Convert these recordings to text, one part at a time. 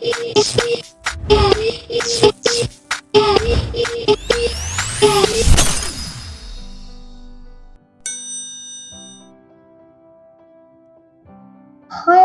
Hi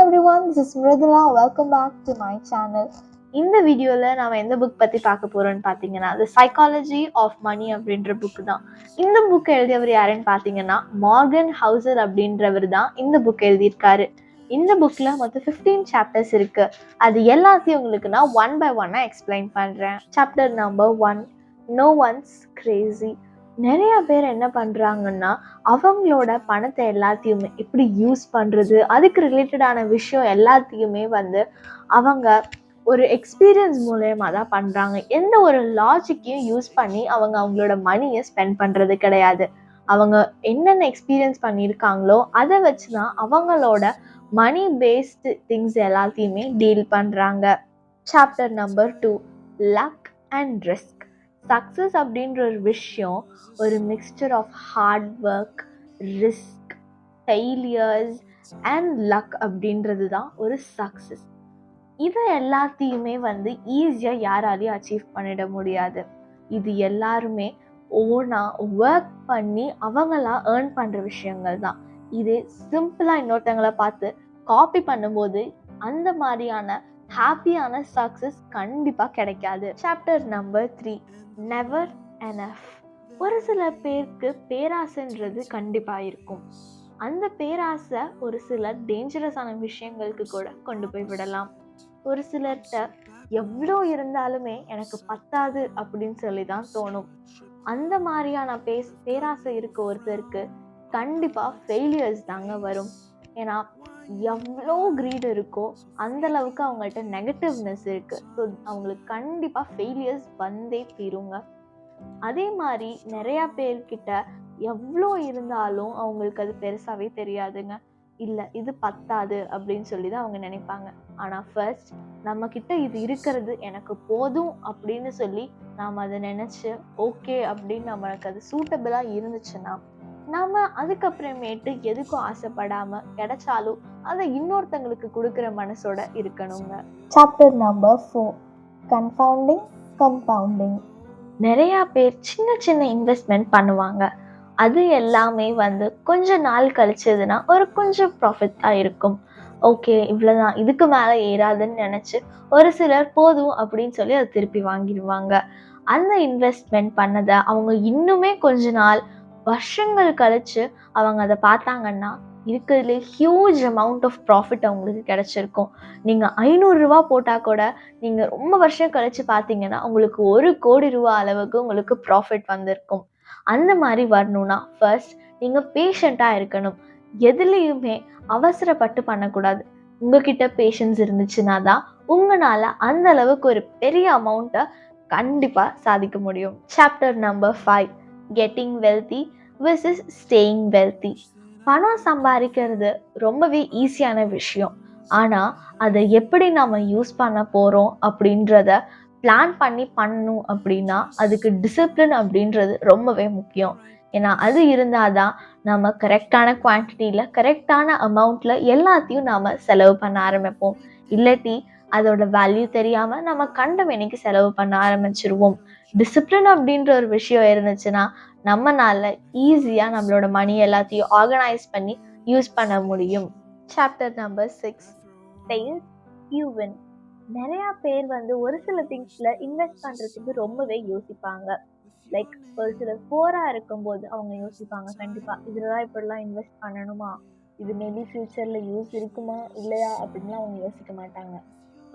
everyone, this is Mridula. Welcome back to my channel. இந்த வீடியோவில் நாம் எந்த புக் பற்றி பார்க்க போகிறோன்னு பார்த்தீங்கன்னா தி சைக்காலஜி ஆஃப் மணி அப்படின்ற புக்கு தான். இந்த புக் எழுதியவர் யாருன்னு பார்த்தீங்கன்னா மார்கன் ஹவுசர் அப்படின்றவர் தான் இந்த புக் எழுதியிருக்காரு. இந்த புக்கில் மொத்தம் 15 சாப்டர்ஸ் இருக்குது. அது எல்லாத்தையும் உங்களுக்கு நான் ஒன் பை ஒன்னாக எக்ஸ்பிளைன் பண்ணுறேன். Chapter number 1, no one's crazy. நிறைய பேர் என்ன பண்ணுறாங்கன்னா அவங்களோட பணத்தை எல்லாத்தையுமே எப்படி யூஸ் பண்ணுறது, அதுக்கு ரிலேட்டடான விஷயம் எல்லாத்தையுமே அவங்க ஒரு எக்ஸ்பீரியன்ஸ் மூலயமா தான் பண்ணுறாங்க. எந்த ஒரு லாஜிக்கையும் யூஸ் பண்ணி அவங்களோட மணியை ஸ்பெண்ட் பண்ணுறது கிடையாது. அவங்க என்னென்ன எக்ஸ்பீரியன்ஸ் பண்ணியிருக்காங்களோ அதை வச்சு தான் அவங்களோட மணி பேஸ்டு திங்ஸ் எல்லாத்தையுமே டீல் பண்ணுறாங்க. Chapter number 2, luck and risk. Success அப்படின்ற ஒரு விஷயம் ஒரு mixture of hard work, risk, failures and luck அப்படின்றது தான் ஒரு சக்ஸஸ். இதை எல்லாத்தையுமே ஈஸியாக யாராலையும் அச்சீவ் பண்ணிட முடியாது. இது எல்லாருமே ஓனாக ஒர்க் பண்ணி அவங்களா ஏர்ன் பண்ணுற விஷயங்கள் தான். இது சிம்பிளாக இன்னொருத்தங்களை பார்த்து காப்பி பண்ணும்போது அந்த மாதிரியான ஹாப்பியான சக்ஸஸ் கண்டிப்பாக கிடைக்காது. Chapter number 3, never enough. ஒரு சில பேருக்கு பேராசைன்றது கண்டிப்பாக இருக்கும். அந்த பேராசை ஒரு சில டேஞ்சரஸான விஷயங்களுக்கு கூட கொண்டு போய் விடலாம். ஒரு சிலர்கிட்ட எவ்வளோ இருந்தாலுமே எனக்கு பத்தாது அப்படின்னு சொல்லி தான் தோணும். அந்த மாதிரியான பேராசை இருக்க ஒருத்தருக்கு கண்டிப்பாக ஃபெயிலியர்ஸ் தாங்க வரும். ஏன்னா எவ்வளோ கிரீட் இருக்கோ அந்த அளவுக்கு அவங்கள்ட்ட நெகட்டிவ்னஸ் இருக்குது. ஸோ அவங்களுக்கு கண்டிப்பாக ஃபெயிலியர்ஸ் வந்தே தீருங்க. அதே மாதிரி நிறையா பேர்கிட்ட எவ்வளோ இருந்தாலும் அவங்களுக்கு அது பெருசாகவே தெரியாதுங்க. இல்லை இது பத்தாது அப்படின்னு சொல்லி தான் அவங்க நினைப்பாங்க. ஆனால் ஃபர்ஸ்ட் நம்மக்கிட்ட இது இருக்கிறது எனக்கு போதும் அப்படின்னு சொல்லி நாம் அதை நினச்சி ஓகே அப்படின்னு நம்மளுக்கு அது சூட்டபிளாக இருந்துச்சுன்னா நம்ம அதுக்கப்புறமேட்டு எதுக்கும் ஆசைப்படாமல் கிடைச்சாலும் அதை இன்னொருத்தங்களுக்கு கொடுக்குற மனசோட இருக்கணுங்க. Chapter number 4, confounding compounding. நிறையா பேர் சின்ன சின்ன இன்வெஸ்ட்மெண்ட் பண்ணுவாங்க. அது எல்லாமே கொஞ்ச நாள் கழிச்சதுன்னா ஒரு கொஞ்சம் ப்ராஃபிட்டாக இருக்கும். ஓகே இவ்வளோதான், இதுக்கு மேலே ஏறாதுன்னு நினச்சி ஒரு சிலர் போதும் அப்படின்னு சொல்லி அதை திருப்பி வாங்கிடுவாங்க. அந்த இன்வெஸ்ட்மெண்ட் பண்ணதை அவங்க இன்னுமே கொஞ்ச நாள் வருஷங்கள் கழித்து அவங்க அதை பார்த்தாங்கன்னா இருக்கிறதுலே ஹியூஜ் அமௌண்ட் ஆஃப் ப்ராஃபிட் அவங்களுக்கு கிடச்சிருக்கும். நீங்கள் 500 ரூபா போட்டால் கூட நீங்கள் ரொம்ப வருஷம் கழித்து பார்த்தீங்கன்னா உங்களுக்கு 1 கோடி ரூபா அளவுக்கு உங்களுக்கு ப்ராஃபிட் வந்திருக்கும். அந்த மாதிரி வரணும்னா ஃபர்ஸ்ட் நீங்கள் பேஷண்ட்டாக இருக்கணும். எதுலேயுமே அவசரப்பட்டு பண்ணக்கூடாது. உங்ககிட்ட பேஷன்ஸ் இருந்துச்சுன்னா தான் உங்களால் அந்த அளவுக்கு ஒரு பெரிய அமௌண்ட்டை கண்டிப்பாக சாதிக்க முடியும். Chapter number 5, getting wealthy versus staying wealthy. பணம் சம்பாதிக்கிறது ரொம்பவே ஈஸியான விஷயம். ஆனால் அதை எப்படி நம்ம யூஸ் பண்ண போகிறோம் அப்படின்றத பிளான் பண்ணி பண்ணணும் அப்படின்னா அதுக்கு டிசிப்ளின் அப்படின்றது ரொம்பவே முக்கியம். ஏன்னா அது இருந்தால் தான் நம்ம கரெக்டான குவான்டிட்டியில் கரெக்டான அமௌண்ட்டில் எல்லாத்தையும் நாம் செலவு பண்ண ஆரம்பிப்போம். இல்லாட்டி அதோட வேல்யூ தெரியாமல் நம்ம கண்ட மேனிக்கு செலவு பண்ண ஆரம்பிச்சிருவோம். டிசிப்ளின் அப்படின்ற ஒரு விஷயம் இருந்துச்சுன்னா நம்மளால ஈஸியாக நம்மளோட மணி எல்லாத்தையும் ஆர்கனைஸ் பண்ணி யூஸ் பண்ண முடியும். Chapter number 6, sales you win. நிறையா பேர் ஒரு சில திங்ஸில் இன்வெஸ்ட் பண்ணுறதுக்கு ரொம்பவே யோசிப்பாங்க. லைக் ஒரு சிலர் போராக இருக்கும்போது அவங்க யோசிப்பாங்க கண்டிப்பாக இதில் தான் இப்படிலாம் இன்வெஸ்ட் பண்ணணுமா, இது மேபி ஃப்யூச்சரில் யூஸ் இருக்குமா இல்லையா அப்படின்லாம் அவங்க யோசிக்க மாட்டாங்க.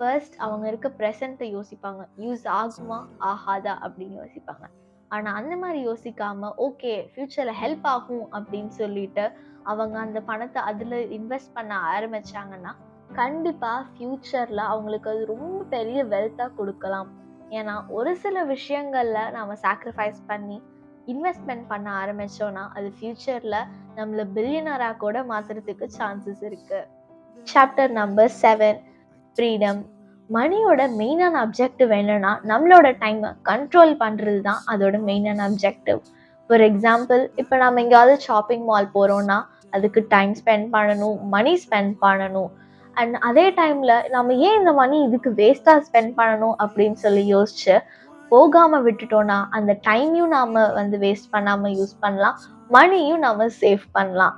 ஃபர்ஸ்ட் அவங்க இருக்க ப்ரெசண்ட்டை யோசிப்பாங்க, யூஸ் ஆகுமா ஆகாதா அப்படின்னு யோசிப்பாங்க. ஆனால் அந்த மாதிரி யோசிக்காமல் ஓகே ஃப்யூச்சரில் ஹெல்ப் ஆகும் அப்படின்னு சொல்லிட்டு அவங்க அந்த பணத்தை அதில் இன்வெஸ்ட் பண்ண ஆரம்பித்தாங்கன்னா கண்டிப்பாக ஃப்யூச்சரில் அவங்களுக்கு அது ரொம்ப பெரிய வெல்த்தாக கொடுக்கலாம். ஏன்னா ஒரு சில விஷயங்களில் நம்ம சாக்ரிஃபைஸ் பண்ணி இன்வெஸ்ட்மெண்ட் பண்ண ஆரம்பித்தோன்னா அது ஃப்யூச்சரில் நம்மளை பில்லியனராக கூட மாற்றுறதுக்கு சான்சஸ் இருக்குது. Chapter number 7, freedom. மணியோட மெயினான அப்ஜெக்டிவ் என்னன்னா நம்மளோட டைமை கண்ட்ரோல் பண்ணுறது தான் அதோட மெயினான அப்ஜெக்டிவ். ஃபார் எக்ஸாம்பிள் இப்போ நம்ம எங்கேயாவது ஷாப்பிங் மால் போகிறோன்னா அதுக்கு டைம் ஸ்பெண்ட் பண்ணணும், மணி ஸ்பெண்ட் பண்ணணும். அண்ட் அதே டைமில் நம்ம ஏன் இந்த மணி இதுக்கு வேஸ்ட்டாக ஸ்பெண்ட் பண்ணணும் அப்படின்னு சொல்லி யோசிச்சு போகாமல் விட்டுட்டோன்னா அந்த டைமையும் நாம் வேஸ்ட் பண்ணாமல் யூஸ் பண்ணலாம், மணியும் நம்ம சேவ் பண்ணலாம்.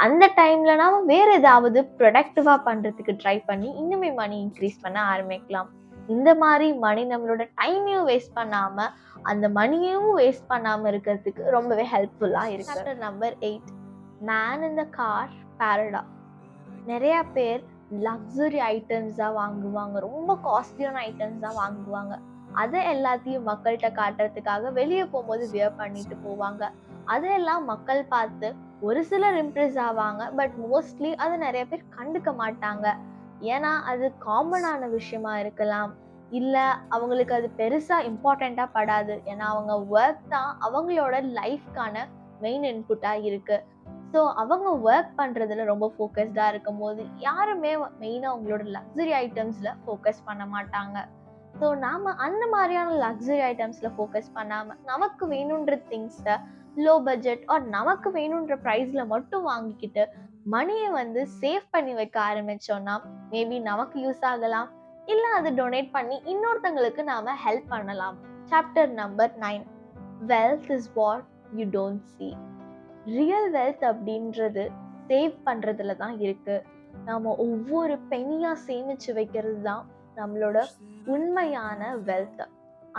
அந்த டைமில் நாம் வேறு ஏதாவது ப்ரொடக்டிவாக பண்ணுறதுக்கு ட்ரை பண்ணி இன்னுமே மணி இன்க்ரீஸ் பண்ண ஆரம்பிக்கலாம். இந்த மாதிரி மணி நம்மளோட டைமையும் வேஸ்ட் பண்ணாமல் அந்த மணியையும் வேஸ்ட் பண்ணாமல் இருக்கிறதுக்கு ரொம்பவே ஹெல்ப்ஃபுல்லாக இருக்குது. Number 8, man in the car பாரடா. நிறையா பேர் லக்ஸுரி ஐட்டம்ஸ் தான் வாங்குவாங்க, ரொம்ப காஸ்ட்லியான ஐட்டம்ஸ் தான் வாங்குவாங்க. அதை எல்லாத்தையும் மக்கள்கிட்ட காட்டுறதுக்காக வெளியே போகும்போது வியர் பண்ணிட்டு போவாங்க. அதையெல்லாம் மக்கள் பார்த்து ஒரு சிலர் இம்ப்ரெஸ் ஆவாங்க, பட் மோஸ்ட்லி அதை நிறைய பேர் கண்டுக்க மாட்டாங்க. ஏன்னா அது காமனான விஷயமா இருக்கலாம், இல்லை அவங்களுக்கு அது பெருசாக இம்பார்ட்டண்ட்டாக படாது. ஏன்னா அவங்க ஒர்க் தான் அவங்களோட லைஃப்கான மெயின் இன்புட்டாக இருக்குது. ஸோ அவங்க ஒர்க் பண்ணுறதுல ரொம்ப ஃபோக்கஸ்டாக இருக்கும் போது யாருமே மெயினாக அவங்களோட லக்ஸரி ஐட்டம்ஸில் ஃபோக்கஸ் பண்ண மாட்டாங்க. ஸோ நாம் அந்த மாதிரியான லக்ஸரி ஐட்டம்ஸில் ஃபோக்கஸ் பண்ணாமல் நமக்கு வேணுன்ற திங்ஸை லோ பட்ஜெட் ஆர் நமக்கு வேணுன்ற ப்ரைஸில் மட்டும் வாங்கிக்கிட்டு மணியை சேவ் பண்ணி வைக்க ஆரம்பித்தோன்னா மேபி நமக்கு யூஸ் ஆகலாம், இல்லை அது டொனேட் பண்ணி இன்னொருத்தங்களுக்கு நாம் ஹெல்ப் பண்ணலாம். Chapter number 9, wealth is what you don't see. Real wealth அப்படின்றது சேவ் பண்ணுறதுல தான் இருக்குது. நாம் ஒவ்வொரு பெனியாக சேமித்து வைக்கிறது தான் நம்மளோட உண்மையான வெல்த்.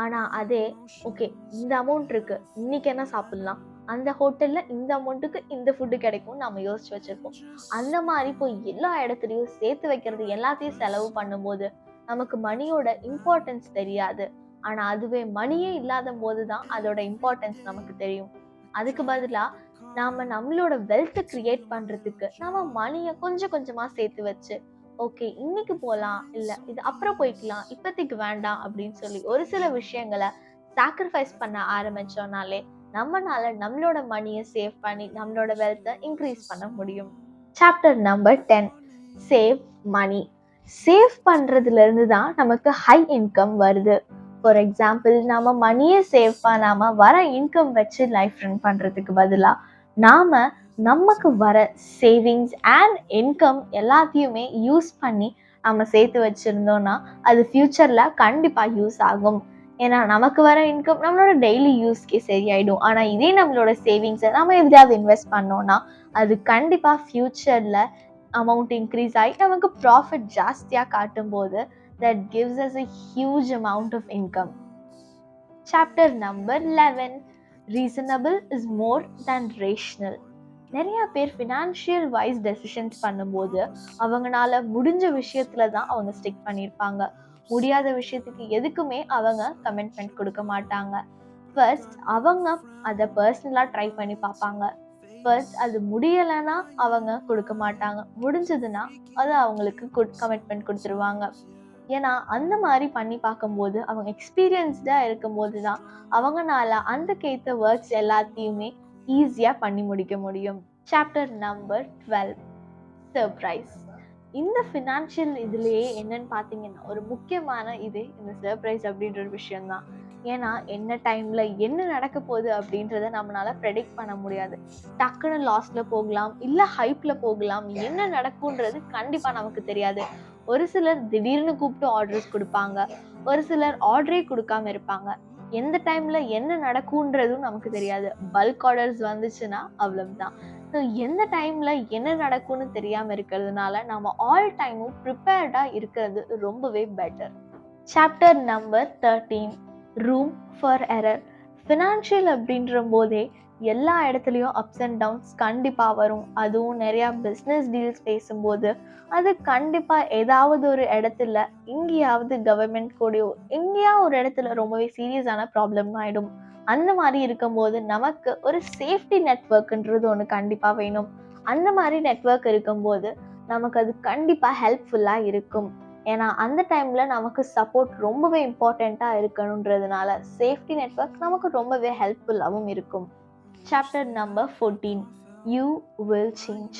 ஆனால் அதே ஓகே இந்த அமௌண்ட் இருக்குது, இன்னைக்கு என்ன சாப்பிட்லாம், அந்த ஹோட்டலில் இந்த அமௌண்ட்டுக்கு இந்த ஃபுட்டு கிடைக்கும் நம்ம யோசிச்சு வச்சுருப்போம். அந்த மாதிரி போய் எல்லா இடத்துலையும் சேர்த்து வைக்கிறது எல்லாத்தையும் செலவு பண்ணும்போது நமக்கு மணியோட இம்பார்ட்டன்ஸ் தெரியாது. ஆனால் அதுவே மணியே இல்லாத போது தான் அதோட இம்பார்ட்டன்ஸ் நமக்கு தெரியும். அதுக்கு பதிலாக நாம் நம்மளோட வெல்த்தை க்ரியேட் பண்ணுறதுக்கு நம்ம மணியை கொஞ்சம் கொஞ்சமாக சேர்த்து வச்சு ஓகே இன்னைக்கு போகலாம், இல்லை இது அப்புறம் போய்க்கலாம், இப்போதைக்கு வேண்டாம் அப்படின்னு சொல்லி ஒரு சில விஷயங்களை சாக்ரிஃபைஸ் பண்ண ஆரம்பித்தோம்னாலே நம்மளால நம்மளோட மணியை சேவ் பண்ணி நம்மளோட வெல்த்தை இன்க்ரீஸ் பண்ண முடியும். Chapter number 10, save money. Save பண்ணுறதுலேருந்து தான் நமக்கு ஹை இன்கம் வருது. ஃபார் எக்ஸாம்பிள் நம்ம மணியை சேவ் பண்ணாமல் வர இன்கம் வச்சு லைஃப் ரன் பண்ணுறதுக்கு பதிலாக நாம் நமக்கு வர சேவிங்ஸ் அண்ட் இன்கம் எல்லாத்தையுமே யூஸ் பண்ணி நம்ம சேர்த்து வச்சுருந்தோன்னா அது ஃப்யூச்சரில் கண்டிப்பாக யூஸ் ஆகும். ஏன்னா நமக்கு வர இன்கம் நம்மளோட டெய்லி யூஸ்க்கே சரியாயிடும். ஆனால் இதே நம்மளோட சேவிங்ஸை நம்ம எதுலையாவது இன்வெஸ்ட் பண்ணோன்னா அது கண்டிப்பாக ஃப்யூச்சரில் அமௌண்ட் இன்க்ரீஸ் ஆகி நமக்கு ப்ராஃபிட் ஜாஸ்தியாக காட்டும்போது that gives us a huge amount of income. Chapter number 11, reasonable is more than rational. நிறைய பேர் ஃபினான்ஷியல் வைஸ் டெசிஷன்ஸ் பண்ணும்போது அவங்களால முடிஞ்ச விஷயத்துல தான் அவங்க ஸ்டிக் பண்ணியிருப்பாங்க. முடியாத விஷயத்துக்கு எதுக்குமே அவங்க கமிட்மெண்ட் கொடுக்க மாட்டாங்க. ஃபர்ஸ்ட் அவங்க அதை பர்சனலாக ட்ரை பண்ணி பார்ப்பாங்க. ஃபர்ஸ்ட் அது முடியலைன்னா அவங்க கொடுக்க மாட்டாங்க, முடிஞ்சதுன்னா அது அவங்களுக்கு கமிட்மெண்ட் கொடுத்துருவாங்க. ஏன்னா அந்த மாதிரி பண்ணி பார்க்கும்போது அவங்க எக்ஸ்பீரியன்ஸ்டாக இருக்கும்போது தான் அவங்களால அந்த கேத்த ஒர்க்ஸ் எல்லாத்தையுமே ஈஸியாக பண்ணி முடிக்க முடியும். Chapter number 12, surprise. இந்த ஃபினான்ஷியல் இதுலேயே என்னன்னு பார்த்தீங்கன்னா ஒரு முக்கியமான இது இந்த சர்ப்ரைஸ் அப்படின்ற ஒரு விஷயம்தான். ஏன்னா என்ன டைமில் என்ன நடக்க போகுது அப்படின்றத நம்மளால ப்ரெடிக்ட் பண்ண முடியாது. டக்குன்னு லாஸ்ட்டில் போகலாம், இல்லை ஹைப்பில் போகலாம், என்ன நடக்கும்ன்றது கண்டிப்பாக நமக்கு தெரியாது. ஒரு சிலர் திடீர்னு கூப்பிட்டு ஆர்டர்ஸ் கொடுப்பாங்க, ஒரு சிலர் ஆர்டரே கொடுக்காம இருப்பாங்க. எந்த டைமில் என்ன நடக்கும்ன்றதும் நமக்கு தெரியாது. பல்க் ஆர்டர்ஸ் வந்துச்சுன்னா அவ்வளவுதான். ஸோ எந்த டைமில் என்ன நடக்கும்னு தெரியாமல் இருக்கிறதுனால நம்ம ஆல் டைமும் ப்ரிப்பேர்டாக இருக்கிறது ரொம்பவே better. Chapter number 13, room for error. Financial அப்படின்ற போதே எல்லா இடத்துலையும் அப்ஸ் அண்ட் டவுன்ஸ் கண்டிப்பாக வரும். அதுவும் நிறையா பிஸ்னஸ் டீல்ஸ் பேசும்போது அது கண்டிப்பாக ஏதாவது ஒரு இடத்துல எங்கேயாவது கவர்மெண்ட் கூடயோ எங்கேயாவது ஒரு இடத்துல ரொம்பவே சீரியஸான ப்ராப்ளம் ஆகிடும். அந்த மாதிரி இருக்கும்போது நமக்கு ஒரு சேஃப்டி நெட்வொர்க்குன்றது ஒன்று கண்டிப்பாக வேணும். அந்த மாதிரி நெட்வொர்க் இருக்கும்போது நமக்கு அது கண்டிப்பாக ஹெல்ப்ஃபுல்லாக இருக்கும். ஏன்னா அந்த டைமில் நமக்கு சப்போர்ட் ரொம்பவே இம்பார்ட்டண்ட்டாக இருக்கணுன்றதுனால சேஃப்டி நெட்வொர்க் நமக்கு ரொம்பவே ஹெல்ப்ஃபுல்லாகவும் இருக்கும். Chapter number 14, you will change.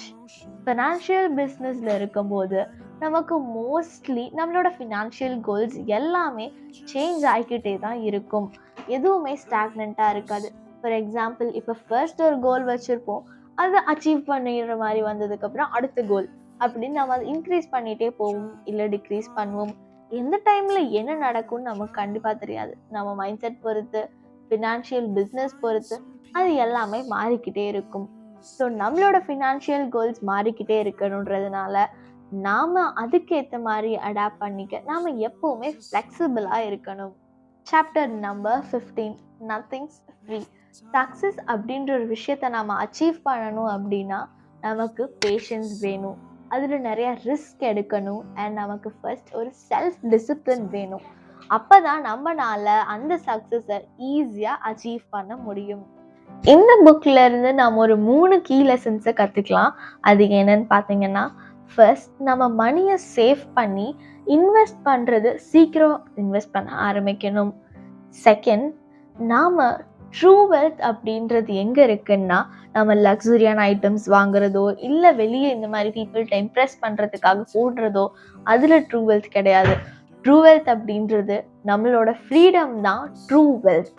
Financial பிஸ்னஸில் இருக்கும்போது நமக்கு மோஸ்ட்லி நம்மளோட ஃபினான்ஷியல் கோல்ஸ் எல்லாமே சேஞ்ச் ஆகிக்கிட்டே தான் இருக்கும். எதுவுமே ஸ்டாக்னண்ட்டாக இருக்காது. ஃபார் எக்ஸாம்பிள் இப்போ ஃபர்ஸ்ட் ஒரு கோல் வச்சுருப்போம், அதை அச்சீவ் பண்ணிடுற மாதிரி வந்ததுக்கப்புறம் அடுத்த கோல், அப்படின்னு நம்ம அதை இன்க்ரீஸ் பண்ணிகிட்டே போவோம், இல்லை டிக்ரீஸ் பண்ணுவோம். எந்த டைமில் என்ன நடக்கும்னு நமக்கு கண்டிப்பாக தெரியாது. நம்ம மைண்ட் செட் பொறுத்து, ஃபினான்ஷியல் பிஸ்னஸ் பொறுத்து அது எல்லாமே மாறிக்கிட்டே இருக்கும். ஸோ நம்மளோட ஃபினான்ஷியல் கோல்ஸ் மாறிக்கிட்டே இருக்கணுன்றதுனால நாம் அதுக்கேற்ற மாதிரி அடாப்ட் பண்ணிக்க நாம் எப்போவுமே ஃப்ளெக்சிபிளாக இருக்கணும். Chapter number 15, nothings free. Success அப்படின்ற ஒரு விஷயத்தை நாம் அச்சீவ் பண்ணணும் அப்படின்னா நமக்கு பேஷன்ஸ் வேணும், அதில் நிறைய ரிஸ்க் எடுக்கணும், அண்ட் நமக்கு ஃபர்ஸ்ட் ஒரு செல்ஃப் டிசிப்ளின் வேணும். அப்போ தான் நம்மளால் அந்த சக்ஸஸை ஈஸியாக அச்சீவ் பண்ண முடியும். இந்த புக்கில் இருந்து நம்ம ஒரு 3 கீ லெசன்ஸை கற்றுக்கலாம். அது என்னன்னு பார்த்தீங்கன்னா, ஃபர்ஸ்ட் நம்ம மணியை சேவ் பண்ணி இன்வெஸ்ட் பண்ணுறது சீக்கிரம் இன்வெஸ்ட் பண்ண ஆரம்பிக்கணும். செகண்ட், நாம் ட்ரூ வெல்த் அப்படின்றது எங்கே இருக்குன்னா, நம்ம லக்ஸுரியான ஐட்டம்ஸ் வாங்குறதோ இல்லை வெளியே இந்த மாதிரி பீப்புள்கிட்ட இம்ப்ரெஸ் பண்ணுறதுக்காக போடுறதோ அதில் ட்ரூ வெல்த் கிடையாது. ட்ரூ வெல்த் அப்படின்றது நம்மளோட ஃப்ரீடம் தான் ட்ரூ வெல்த்.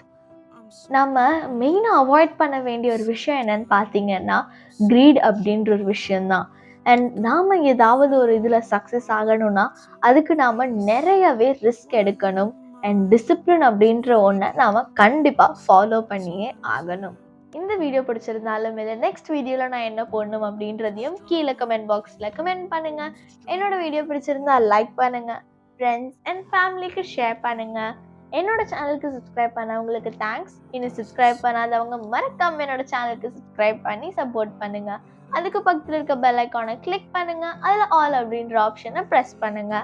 நம்ம மெயினாக அவாய்ட் பண்ண வேண்டிய ஒரு விஷயம் என்னன்னு பார்த்தீங்கன்னா, க்ரீட் அப்படின்ற ஒரு விஷயந்தான். அண்ட் நாம் ஏதாவது ஒரு இதில் சக்ஸஸ் ஆகணும்னா அதுக்கு நாம் நிறையவே ரிஸ்க் எடுக்கணும். அண்ட் டிசிப்ளின் அப்படின்ற ஒன்றை நாம் கண்டிப்பாக ஃபாலோ பண்ணியே ஆகணும். இந்த வீடியோ பிடிச்சிருந்தாலும் இல்லை நெக்ஸ்ட் வீடியோவில் நான் என்ன போடணும் அப்படின்றதையும் கீழே கமெண்ட் பாக்ஸில் கமெண்ட் பண்ணுங்கள். என்னோட வீடியோ பிடிச்சிருந்தா லைக் பண்ணுங்கள், ஃப்ரெண்ட்ஸ் அண்ட் ஃபேமிலிக்கு ஷேர் பண்ணுங்கள். என்னோட சேனலுக்கு சப்ஸ்கிரைப் பண்ணவங்களுக்கு தேங்க்ஸ். இன்னும் சப்ஸ்கிரைப் பண்ணாதவங்க மறக்காம என்னோட சேனலுக்கு சப்ஸ்கிரைப் பண்ணி சப்போர்ட் பண்ணுங்க. அதுக்கு பக்கத்தில் இருக்க பெல் ஐக்கானை கிளிக் பண்ணுங்க, அதில் ஆல் அப்படின்ற ஆப்ஷனை ப்ரெஸ் பண்ணுங்க.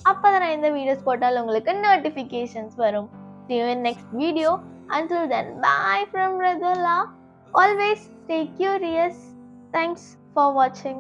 அப்போதான் நான் இந்த வீடியோஸ் போட்டால் உங்களுக்கு நோட்டிஃபிகேஷன்ஸ் வரும். See you in next video. Until then, bye from Radula. Always stay curious. Thanks for watching.